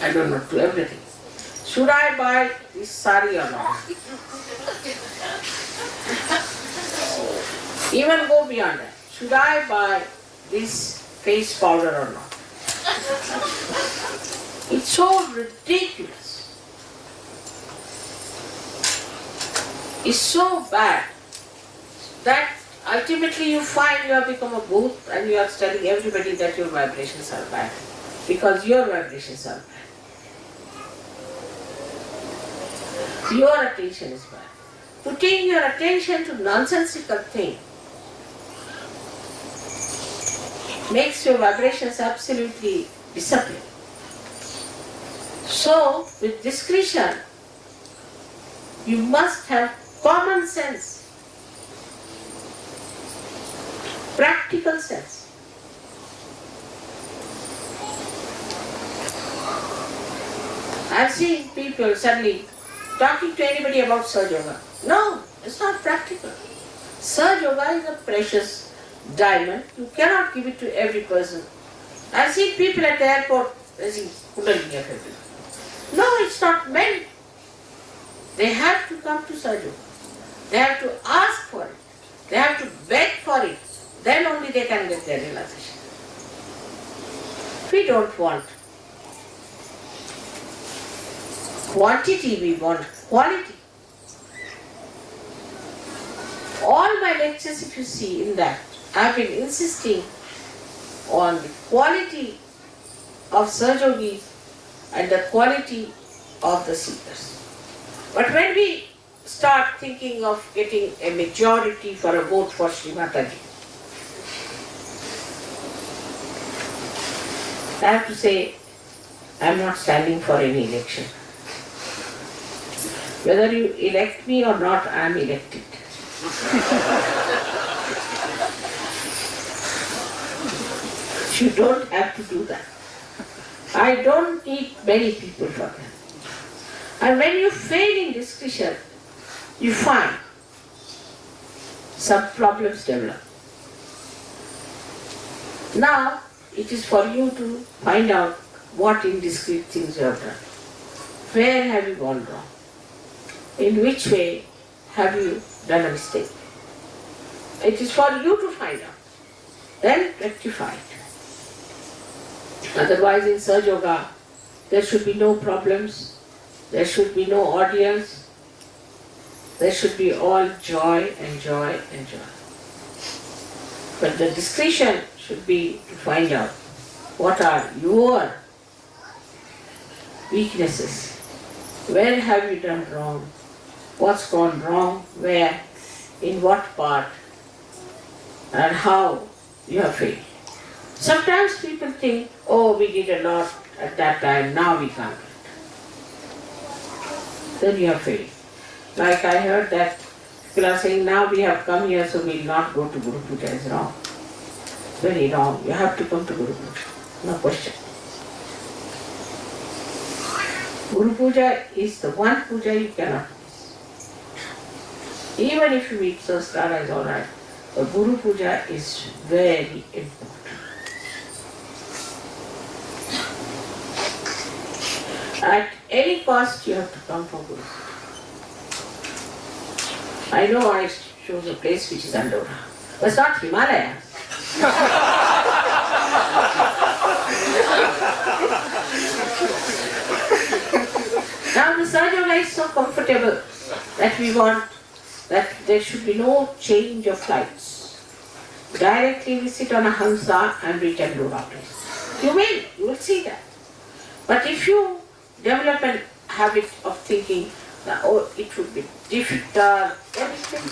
I don't know, to everything. Should I buy this sari or not? Even go beyond that. Should I buy this face powder or not? It's so ridiculous. It's so bad that ultimately you find you have become a booth and you are telling everybody that your vibrations are bad because your vibrations are bad. Your attention is bad. Putting your attention to nonsensical thing makes your vibrations absolutely disappear. So, with discretion, you must have common sense, practical sense. I've seen people suddenly talking to anybody about Sahaja Yoga. No, it's not practical. Sahaja Yoga is a precious diamond. You cannot give it to every person. I've seen people at the airport raising Kundalini everywhere. No, it's not meant. They have to come to Sahaja Yoga. They have to ask for it. They have to beg for it. Then only they can get their realization. We don't want quantity, we want quality. All my lectures, if you see in that, I've been insisting on the quality of Sahaja Yogis and the quality of the seekers. But when we start thinking of getting a majority for a vote for Sri Mataji, I have to say, I'm not standing for any election. Whether you elect me or not, I am elected. You don't have to do that. I don't need many people for that. And when you fail in discussion, you find some problems develop. Now, it is for you to find out what indiscreet things you have done. Where have you gone wrong? In which way have you done a mistake? It is for you to find out. then rectify it. Otherwise in Sahaja Yoga, there should be no problems, there should be no audience, there should be all joy and joy and joy. But the discretion should be to find out what are your weaknesses, where have you done wrong, what's gone wrong, where, in what part, and how you have failed. Sometimes people think, oh, we did a lot at that time, now we can't do it. Then you have failed. Like I heard that people are saying, now we have come here, so we will not go to Guru Puja. It's wrong. Very wrong. You have to come to Guru Puja. No question. Guru Puja is the one puja you cannot miss. Even if you meet Sahasrara is alright, but Guru Puja is very important. At any cost you have to come for Guru Puja. I know I chose a place which is Andorra, but it's not Himalaya. Now the Sahaja Yoga is so comfortable that we want that there should be no change of flights. Directly we sit on a Hamsa and reach Andorra place. You will see that. But if you develop a habit of thinking that, oh, it would be difficult, everything.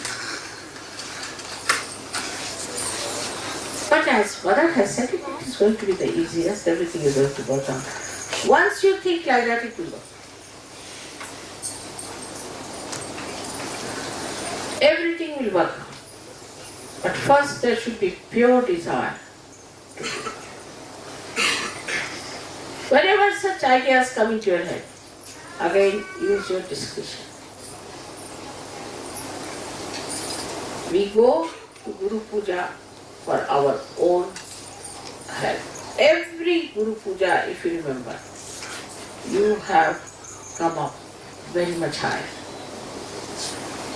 But as Mother has said, it is going to be the easiest, everything is going to go down. Once you think like that, it will go. Everything will work out. But first there should be pure desire to do it. Whenever such ideas come into your head, again use your discretion. We go to Guru Puja for our own help. Every Guru Puja, if you remember, you have come up very much higher.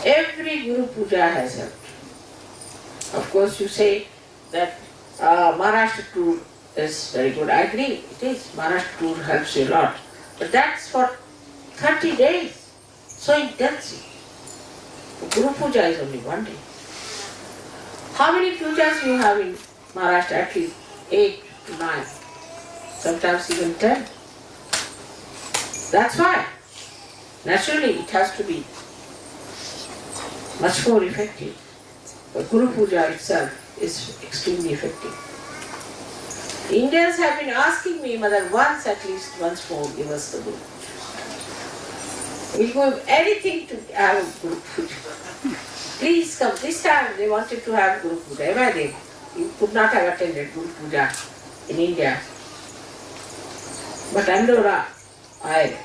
Every Guru Puja has helped. Of course, you say that Maharashtra tour is very good. I agree, it is. Maharashtra tour helps you a lot. But that's for 30 days. So intensive. Guru Puja is only one day. How many pujas you have in Maharashtra? At least 8 to 9. Sometimes even 10. That's why. Naturally, it has to be much more effective. But Guru Puja itself is extremely effective. Indians have been asking me, Mother, once more, give us the Guru Puja. We'll give anything to have a Guru Puja. Please come. This time they wanted to have Guru Puja. Imagine, you could not have attended Guru Puja in India. But Andorra, I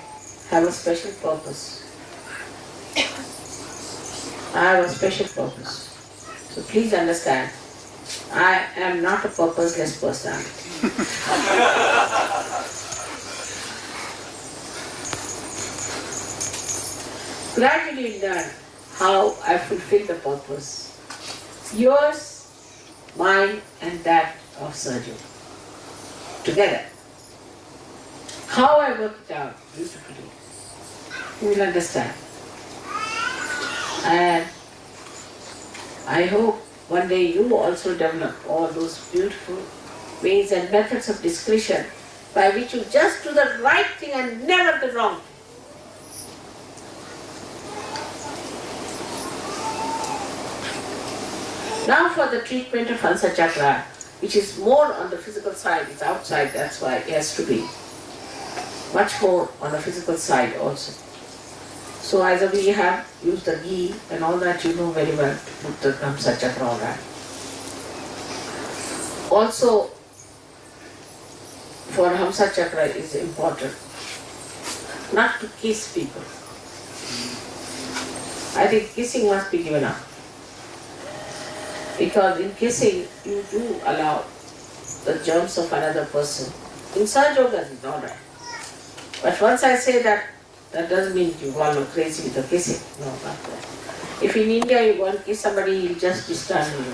have a special purpose. I have a special purpose. So please understand, I am not a purposeless personality. Gradually learn how I fulfill the purpose. Yours, mine, and that of Sahaja Yoga. Together. How I work it out beautifully, you will understand. And I hope one day you also develop all those beautiful ways and methods of discretion by which you just do the right thing and never the wrong thing. Now for the treatment of Hamsa Chakra, which is more on the physical side, it's outside, that's why it has to be much more on the physical side also. So as we have used the ghee and all that, you know very well to put the Hamsa Chakra on that. Also, for Hamsa Chakra is important not to kiss people. I think kissing must be given up. Because in kissing, you do allow the germs of another person. In Sahaja Yoga, it's not right. But once I say that, that doesn't mean you all go crazy with the kissing. No, not that. If in India you want to kiss somebody, he'll just be standing.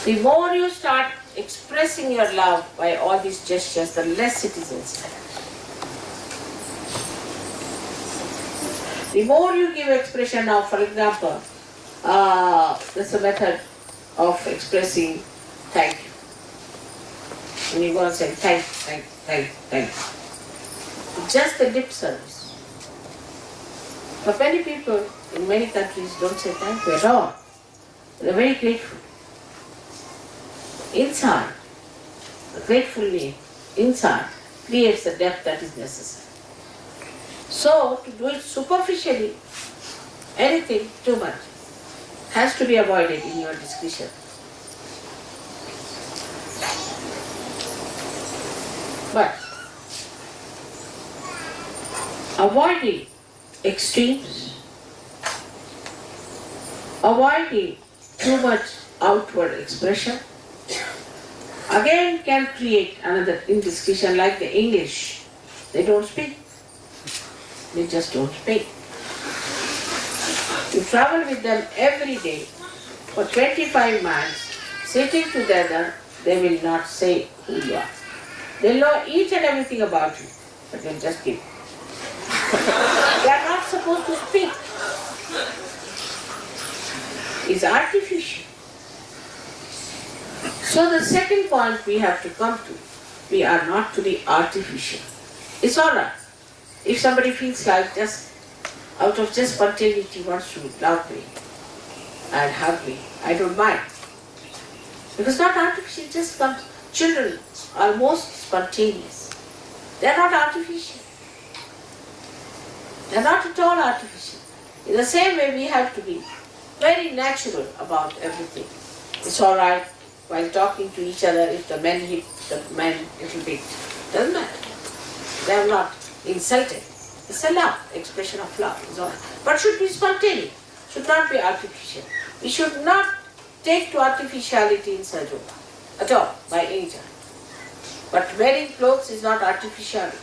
The more you start expressing your love by all these gestures, the less it is inside. The more you give expression now, for example, there's a method of expressing thank you. When you go and say thank you. Just the lip service. But many people in many countries don't say thank you at all. They're very grateful. Inside, the gratefully inside creates the depth that is necessary. So, to do it superficially, anything too much has to be avoided in your discussion. But avoiding extremes, avoiding too much outward expression, again can create another indiscretion. Like the English. They don't speak. They just don't speak. You travel with them every day for 25 miles, sitting together, they will not say who you are. They'll know each and everything about you, but they'll just keep. They are not supposed to speak. It's artificial. So the second point we have to come to, we are not to be artificial. It's alright. If somebody feels like just out of just spontaneity wants to love me and hug me, I don't mind. Because not artificial, it just comes. Children are most spontaneous. They are not artificial. They are not at all artificial. In the same way, we have to be very natural about everything. It's all right while talking to each other if the men hit the men a little bit. Doesn't matter. They are not insulted. It's a love, expression of love. It's all right. But should be spontaneous. Should not be artificial. We should not take to artificiality in Sahaja Yoga at all, by any time. But wearing clothes is not artificiality.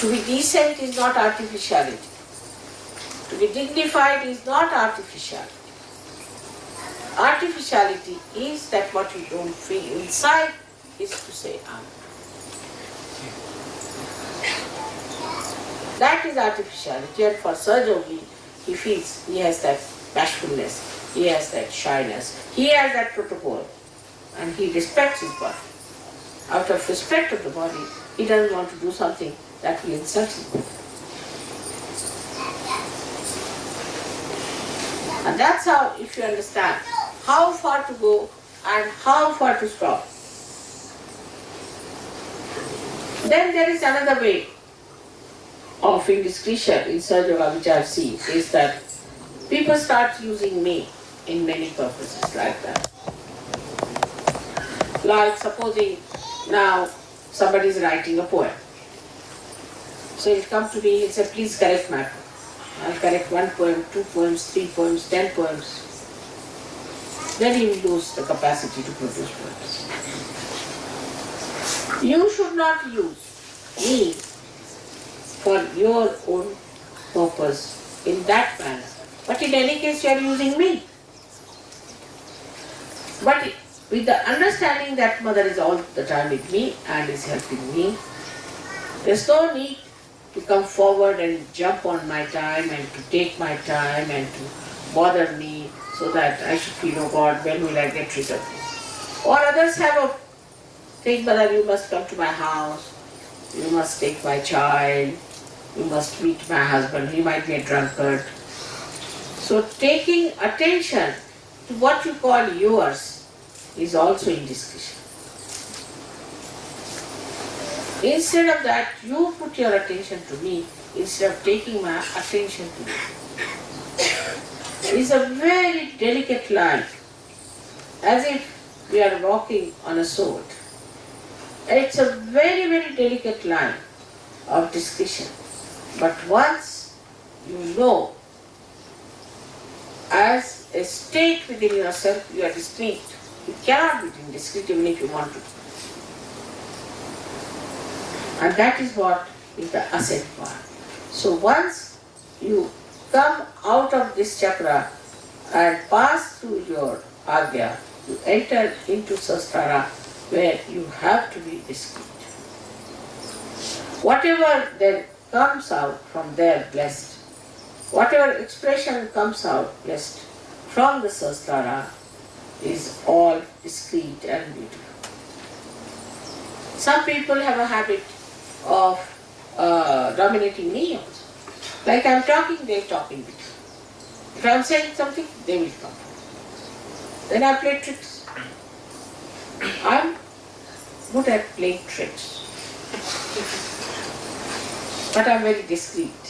To be decent is not artificiality. To be dignified is not artificiality. Artificiality is that what you don't feel inside is to say Amen. That is artificiality, and for Sahaja Yogi, he feels he has that bashfulness, he has that shyness, he has that protocol, and he respects his body. Out of respect of the body, he doesn't want to do something that will insult his body. And that's how, if you understand, how far to go and how far to stop. Then there is another way of indiscretion in Sahaja Yoga which I have seen, is that people start using me in many purposes like that. Like supposing now somebody is writing a poem. So he'll come to me, he'll say, please correct my poem. I'll correct 1 poem, 2 poems, 3 poems, 10 poems. Then he will lose the capacity to produce poems. You should not use me for your own purpose in that manner. But in any case, you are using me. But with the understanding that Mother is all the time with me and is helping me, there's no need to come forward and jump on my time and to take my time and to bother me so that I should feel, oh God, when will I get rid of this? Or others have a thing, Mother, you must come to my house, you must take my child, you must meet my husband, he might be a drunkard. So taking attention to what you call yours is also indiscretion. Instead of that, you put your attention to me instead of taking my attention to you. It's a very delicate line, as if we are walking on a sword. It's a very, very delicate line of discretion. But once you know, as a state within yourself, you are discreet. You cannot be indiscreet even if you want to. And that is what is the ascent part. So once you come out of this chakra and pass through your Agya, you enter into Sahasrara, where you have to be discreet. Whatever then comes out from there blessed, whatever expression comes out blessed from the Sahasrara is all discreet and beautiful. Some people have a habit of dominating me also. Like I'm talking, they're talking with me. If I'm saying something, they will come. Then I play tricks. I'm good at playing tricks. But I'm very discreet.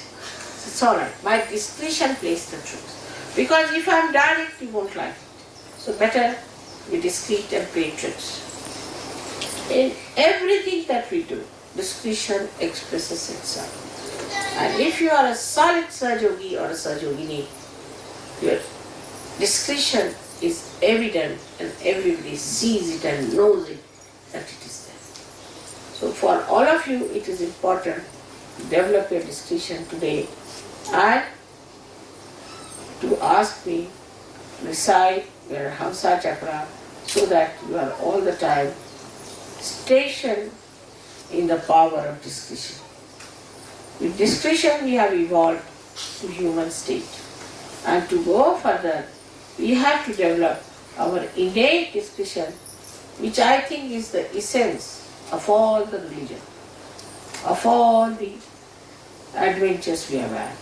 It's alright. My discretion plays the tricks. Because if I'm direct, you won't like it. So better be discreet and play tricks. In everything that we do, discretion expresses itself. And if you are a solid Sahajogi or a Sahajogini, your discretion is evident and everybody sees it and knows it that it is there. So for all of you, it is important to develop your discretion today and to ask me to recite your Hamsa Chakra so that you are all the time stationed in the power of discretion. With discretion we have evolved to human state. And to go further, we have to develop our innate discretion, which I think is the essence of all the religion, of all the adventures we have had,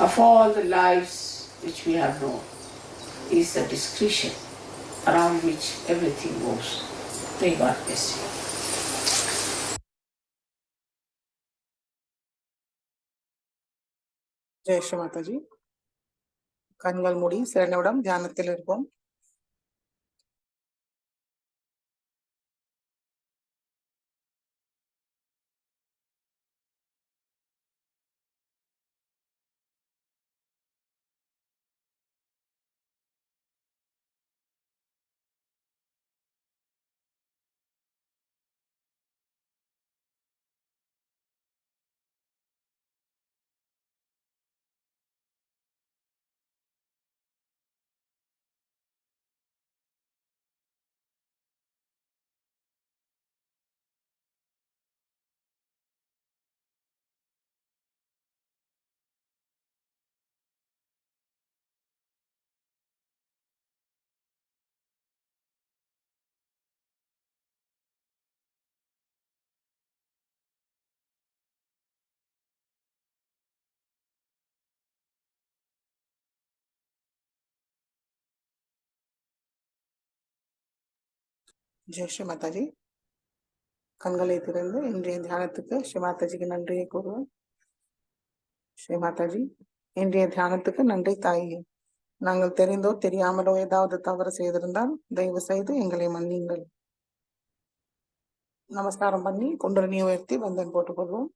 of all the lives which we have known, is the discretion around which everything moves. May God bless you. Jai Sri Mataji. கண்கள் மூடி சில நிமிடம் தியானத்தில் இருப்போம். ஜெய் ஸ்ரீ மாதாஜி. கண்களை திறந்து இன்றைய தியானத்துக்கு ஸ்ரீ மாதாஜிக்கு நன்றியை கூறுவோம். ஸ்ரீ மாதாஜி, இன்றைய தியானத்துக்கு நன்றி தாயே. நாங்கள் தெரிந்தோ தெரியாமலோ ஏதாவது தவறு செய்திருந்தால் தயவு செய்து எங்களை மன்னியுங்கள். நமஸ்காரம் பண்ணி குண்டலினி உயர்த்தி வந்தன் போட்டுக்கொள்வோம்.